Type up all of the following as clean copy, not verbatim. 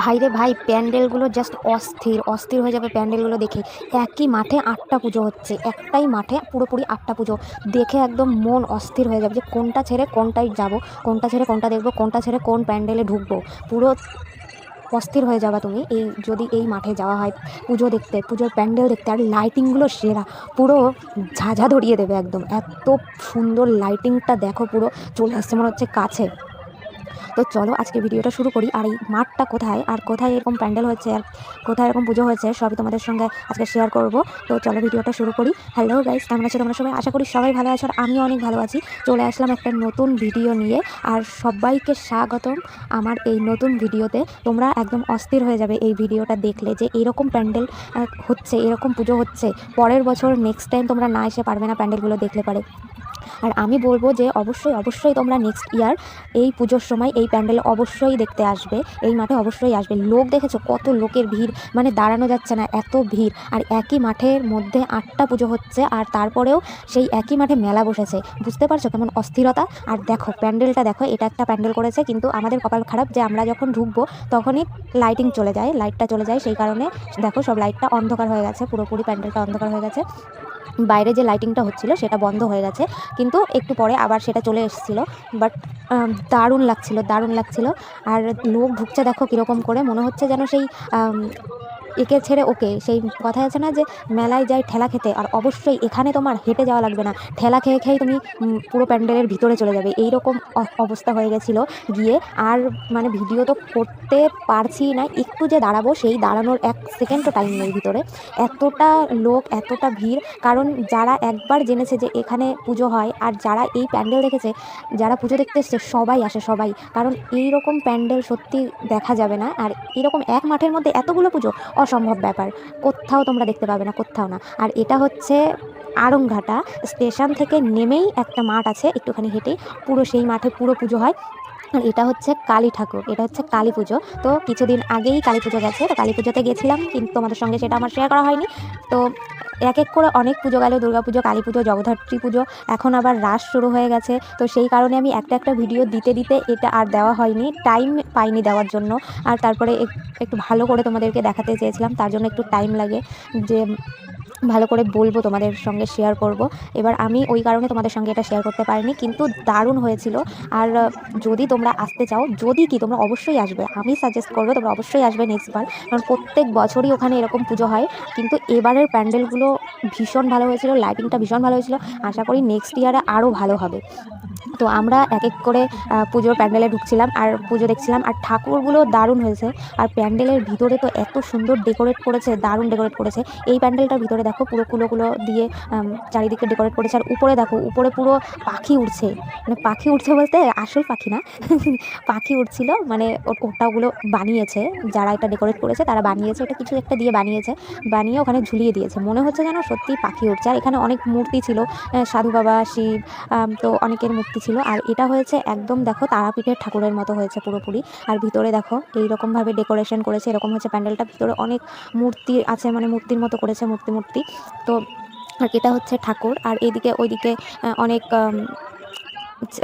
ভাইরে ভাই, প্যান্ডেলগুলো জাস্ট অস্থির অস্থির হয়ে যাবে প্যান্ডেলগুলো দেখে। একই মাঠে ৮টা পুজো হচ্ছে, একটাই মাঠে পুরোপুরি ৮টা পুজো দেখে একদম মন অস্থির হয়ে যাবে যে কোনটা ছেড়ে কোনটায় যাব, কোনটা ছেড়ে কোনটা দেখবো, কোনটা ছেড়ে কোন প্যান্ডেলে ঢুকবো। পুরো অস্থির হয়ে যাবা তুমি এই যদি এই মাঠে যাওয়া হয় পুজো দেখতে, পুজোর প্যান্ডেল দেখতে। আর লাইটিংগুলো সেরা, পুরো ঝাঝা ধরিয়ে দেবে একদম। এত সুন্দর লাইটিংটা দেখো, পুরো চলে আসছে মনে হচ্ছে কাছে। তো চলো আজকে ভিডিওটা শুরু করি। আর এই মাঠটা কোথায় আর কোথায় এরকম প্যান্ডেল হচ্ছে আর কোথায় এরকম পুজো হয়েছে সবই তোমাদের সঙ্গে আজকে শেয়ার করব। তো চলো ভিডিওটা শুরু করি। হ্যালো গাইস, কেমন আছো তোমরা সবাই? আশা করি সবাই ভালো আছো আর আমিও অনেক ভালো আছি। চলে আসলাম একটা নতুন ভিডিও নিয়ে, আর সবাইকে স্বাগতম আমার এই নতুন ভিডিওতে। তোমরা একদম অস্থির হয়ে যাবে এই ভিডিওটা দেখলে যে এরকম প্যান্ডেল হচ্ছে, এরকম পুজো হচ্ছে। পরের বছর নেক্সট টাইম তোমরা না এসে পারবে না প্যান্ডেলগুলো দেখলে পারে। আর আমি বলবো যে অবশ্যই অবশ্যই তোমরা নেক্সট ইয়ার এই পুজোর সময় এই প্যান্ডেলে অবশ্যই দেখতে আসবে, এই মাঠে অবশ্যই আসবে। লোক দেখেছো কত লোকের ভিড়, মানে দাঁড়ানো যাচ্ছে না, এত ভিড়। আর একই মাঠের মধ্যে ৮টা পুজো হচ্ছে, আর তারপরেও সেই একই মাঠে মেলা বসেছে। বুঝতে পারছো কেমন অস্থিরতা? আর দেখো প্যান্ডেলটা দেখো, এটা একটা প্যান্ডেল করেছে, কিন্তু আমাদের কপাল খারাপ যে আমরা যখন ঢুকবো তখনই লাইটিং চলে যায়, লাইটটা চলে যায়। সেই কারণে দেখো সব লাইটটা অন্ধকার হয়ে গেছে, পুরোপুরি প্যান্ডেলটা অন্ধকার হয়ে গেছে। বাইরে যে লাইটিংটা হচ্ছিল সেটা বন্ধ হয়ে গেছে, কিন্তু একটু পরে আবার সেটা চলে এসেছিল। বাট দারুণ লাগছিল, দারুণ লাগছিল। আর লোক ঢুকছে দেখো কীরকম করে, মনে হচ্ছে যেন সেই একে ছেড়ে ওকে, সেই কথাই আছে না যে মেলায় যায় ঠেলা খেতে। আর অবশ্যই এখানে তোমার হেঁটে যাওয়া লাগবে না, ঠেলা খেয়ে খেয়ে তুমি পুরো প্যান্ডেলের ভিতরে চলে যাবে। এইরকম অবস্থা হয়ে গেছিলো গিয়ে। আর মানে ভিডিও তো করতে পারছি না, একটু যে দাঁড়াবো সেই দাঁড়ানোর 1 সেকেন্ডও টাইম নেই ভিতরে। এতটা লোক, এতটা ভিড়। কারণ যারা একবার জেনেছে যে এখানে পুজো হয়, আর যারা এই প্যান্ডেল দেখেছে, যারা পুজো দেখতে এসছে, সবাই আসে সবাই। কারণ এই রকম প্যান্ডেল সত্যি দেখা যাবে না। আর এরকম এক মাঠের মধ্যে এতগুলো পুজো অসম্ভব ব্যাপার, কোথাও তোমরা দেখতে পাবে না, কোথাও না। আর এটা হচ্ছে আড়ংঘাটা স্টেশন থেকে নেমেই একটা মাঠ আছে, একটুখানি হেঁটেই পুরো সেই মাঠে পুরো পুজো হয়। আর এটা হচ্ছে কালী ঠাকুর, এটা হচ্ছে কালী পুজো। তো কিছুদিন আগেই কালী পুজো গেছে, তো কালী পুজোতে গেছিলাম, কিন্তু তোমাদের সঙ্গে সেটা আমার শেয়ার করা হয়নি। তো এক এক করে অনেক পুজো গেল, দুর্গাপুজো, কালী পুজো, জগদ্ধাত্রী পুজো, এখন আবার রাস শুরু হয়ে গেছে। তো সেই কারণে আমি একটা একটা ভিডিও দিতে দিতে এটা আর দেওয়া হয়নি, টাইম পাইনি দেওয়ার জন্য। আর তারপরে একটু ভালো করে তোমাদেরকে দেখাতে চেয়েছিলাম, তার জন্য একটু টাইম লাগে যে ভালো করে বলবো, তোমাদের সঙ্গে শেয়ার করব। এবার আমি ওই কারণে তোমাদের সঙ্গে এটা শেয়ার করতে পারিনি, কিন্তু দারুণ হয়েছিল। আর যদি তোমরা আসতে চাও, যদি কি তোমরা অবশ্যই আসবে, আমি সাজেস্ট করবো তোমরা অবশ্যই আসবে নেক্সট বার। কারণ প্রত্যেক বছরই ওখানে এরকম পুজো হয়, কিন্তু এবারের প্যান্ডেলগুলো ভীষণ ভালো হয়েছিল, লাইটিংটা ভীষণ ভালো হয়েছিল। আশা করি নেক্সট ইয়ারে আরও ভালো হবে। তো আমরা এক এক করে পুজোর প্যান্ডেলে ঢুকছিলাম আর পুজো দেখছিলাম, আর ঠাকুরগুলো দারুণ হয়েছে। আর প্যান্ডেলের ভিতরে তো এত সুন্দর ডেকোরেট করেছে, দারুণ ডেকোরেট করেছে। এই প্যান্ডেলটার ভিতরে দেখো পুরো কুলো দিয়ে চারিদিকে ডেকোরেট করেছে। আর উপরে দেখো, উপরে পুরো পাখি উড়ছে, মানে পাখি উঠছে বলতে আসল পাখি না পাখি উঠছিল, মানে ওটাগুলো বানিয়েছে যারা এটা ডেকোরেট করেছে, তারা বানিয়েছে, এটা কিছু একটা দিয়ে বানিয়েছে, বানিয়ে ওখানে ঝুলিয়ে দিয়েছে। মনে হচ্ছে যেন সত্যি পাখি উঠছে। আর এখানে অনেক মূর্তি ছিল, সাধু বাবা, শিব, তো অনেকের মূর্তি ছিল। আর এটা হয়েছে একদম দেখো তারাপীঠের ঠাকুরের মতো হয়েছে পুরোপুরি। আর ভিতরে দেখো এইরকমভাবে ডেকোরেশন করেছে, এরকম হচ্ছে প্যান্ডেলটা। ভিতরে অনেক মূর্তি আছে, মানে মূর্তির মতো করেছে, মূর্তি। তো আর এটা হচ্ছে ঠাকুর। আর এইদিকে ওইদিকে অনেক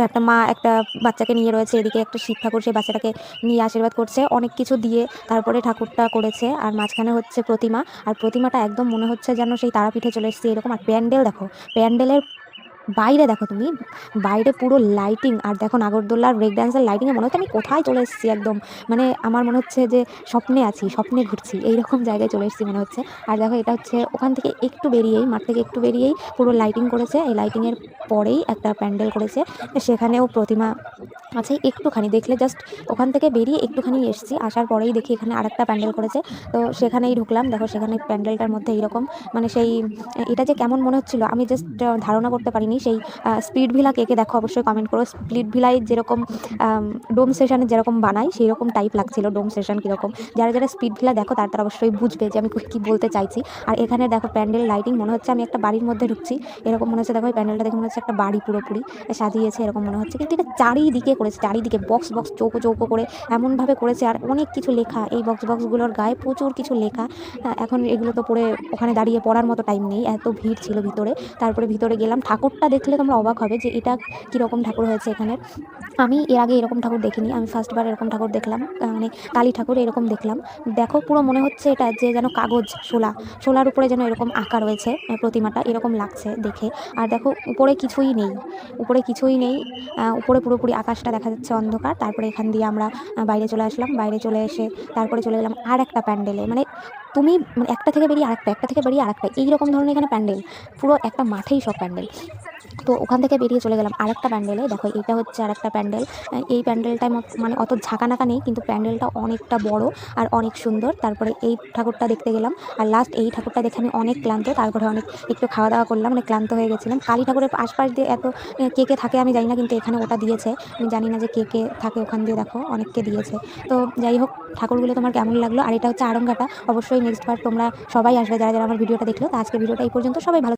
একটা মা একটা বাচ্চাকে নিয়ে রয়েছে, এদিকে একটা শিব ঠাকুর, সেই বাচ্চাটাকে নিয়ে আশীর্বাদ করছে অনেক কিছু দিয়ে, তারপরে ঠাকুরটা করেছে। আর মাঝখানে হচ্ছে প্রতিমা, আর প্রতিমাটা একদম মনে হচ্ছে যেন সেই তারাপীঠে চলে এসেছে এরকম। আর প্যান্ডেল দেখো, প্যান্ডেলের বাইরে দেখো তুমি, বাইরে পুরো লাইটিং। আর দেখো নাগরদোল্লার ব্রেক ডান্সের লাইটিংয়ে মনে হচ্ছে আমি কোথায় চলে এসেছি একদম, মানে আমার মনে হচ্ছে যে স্বপ্নে আছি, স্বপ্নে ঘুরছি, এইরকম জায়গায় চলে এসেছি মনে হচ্ছে। আর দেখো এটা হচ্ছে ওখান থেকে একটু বেরিয়েই, মাঠ থেকে একটু বেরিয়েই পুরো লাইটিং করেছে। এই লাইটিংয়ের পরেই একটা প্যান্ডেল করেছে, সেখানেও প্রতিমা আছে। একটুখানি দেখলে জাস্ট ওখান থেকে বেরিয়ে একটুখানি এসেছি, আসার পরেই দেখি এখানে আরেকটা প্যান্ডেল করেছে। তো সেখানেই ঢুকলাম, দেখো সেখানে প্যান্ডেলটার মধ্যে এইরকম, মানে সেই এটা যে কেমন মনে হচ্ছিলো আমি জাস্ট ধারণা করতে পারিনি। সেই স্পিড ভিলা কে কে দেখো অবশ্যই কমেন্ট করো। স্পিড ভিলায় যেরকম ডোম সেশনে যেরকম বানাই সেই রকম টাইপ লাগছিল ডোম সেশন কীরকম। যারা যারা স্পিড ভিলা দেখো তারা অবশ্যই বুঝবে যে আমি কী বলতে চাইছি। আর এখানে দেখো প্যান্ডেল লাইটিং, মনে হচ্ছে আমি একটা বাড়ির মধ্যে ঢুকছি এরকম মনে হচ্ছে। দেখো এই প্যান্ডেলটা দেখে মনে হচ্ছে একটা বাড়ি পুরোপুরি সাজিয়েছে এরকম মনে হচ্ছে, কিন্তু এটা চারিদিকে করেছে, চারিদিকে বক্স চৌকো চৌকো করে এমনভাবে করেছে। আর অনেক কিছু লেখা, এই বক্সগুলোর গায়ে প্রচুর কিছু লেখা। এখন এগুলো তো পড়ে ওখানে দাঁড়িয়ে পড়ার মতো টাইম নেই, এত ভিড় ছিল ভিতরে। তারপরে ভিতরে গেলাম, ঠাকুরটা দেখলে তোমরা অবাক হবে যে এটা কীরকম ঠাকুর হয়েছে এখানে। আমি এর আগে এরকম ঠাকুর দেখিনি, আমি ফার্স্টবার এরকম ঠাকুর দেখলাম, মানে কালী ঠাকুর এরকম দেখলাম। দেখো পুরো মনে হচ্ছে এটা যে যেন কাগজ, শোলার উপরে যেন এরকম আঁকা রয়েছে প্রতিমাটা, এরকম লাগছে দেখে। আর দেখো উপরে কিছুই নেই, উপরে পুরোপুরি আকাশটা দেখা যাচ্ছে অন্ধকার। তারপরে এখান দিয়ে আমরা বাইরে চলে আসলাম, বাইরে চলে এসে তারপরে চলে গেলাম আর একটা প্যান্ডেলে। মানে তুমি মানে একটা থেকে বেরিয়ে আরেকটা এইরকম ধরনের এখানে প্যান্ডেল, পুরো একটা মাঠেই সব প্যান্ডেল। তো ওখান থেকে বেরিয়ে চলে গেলাম আরেকটা প্যান্ডেলে। দেখো এটা হচ্ছে আরেকটা প্যান্ডেল। এই প্যান্ডেলটা মানে অত ঝাঁকানাকা নেই, কিন্তু প্যান্ডেলটা অনেকটা বড় আর অনেক সুন্দর। তারপরে এই ঠাকুরটা দেখতে গেলাম, আর লাস্ট এই ঠাকুরটা দেখে আমি অনেক ক্লান্ত। তারপরে একটু খাওয়া দাওয়া করলাম, মানে ক্লান্ত হয়ে গেছিলাম। কালী ঠাকুরের আশপাশ দিয়ে এত কে থাকে আমি জানি না, কিন্তু এখানে ওটা দিয়েছে। আমি জানি না যে কে থাকে ওখান দিয়ে, দেখো অনেককে দিয়েছে। তো যাই হোক, ঠাকুরগুলো তোমার কেমন লাগলো? আর এটা হচ্ছে আড়ংঘাটা। অবশ্যই নেক্সট বার তোমরা সবাই আসবে যারা যারা আমার ভিডিওটা দেখলো। তো আজকে ভিডিওটা এই পর্যন্ত, সবাই ভালো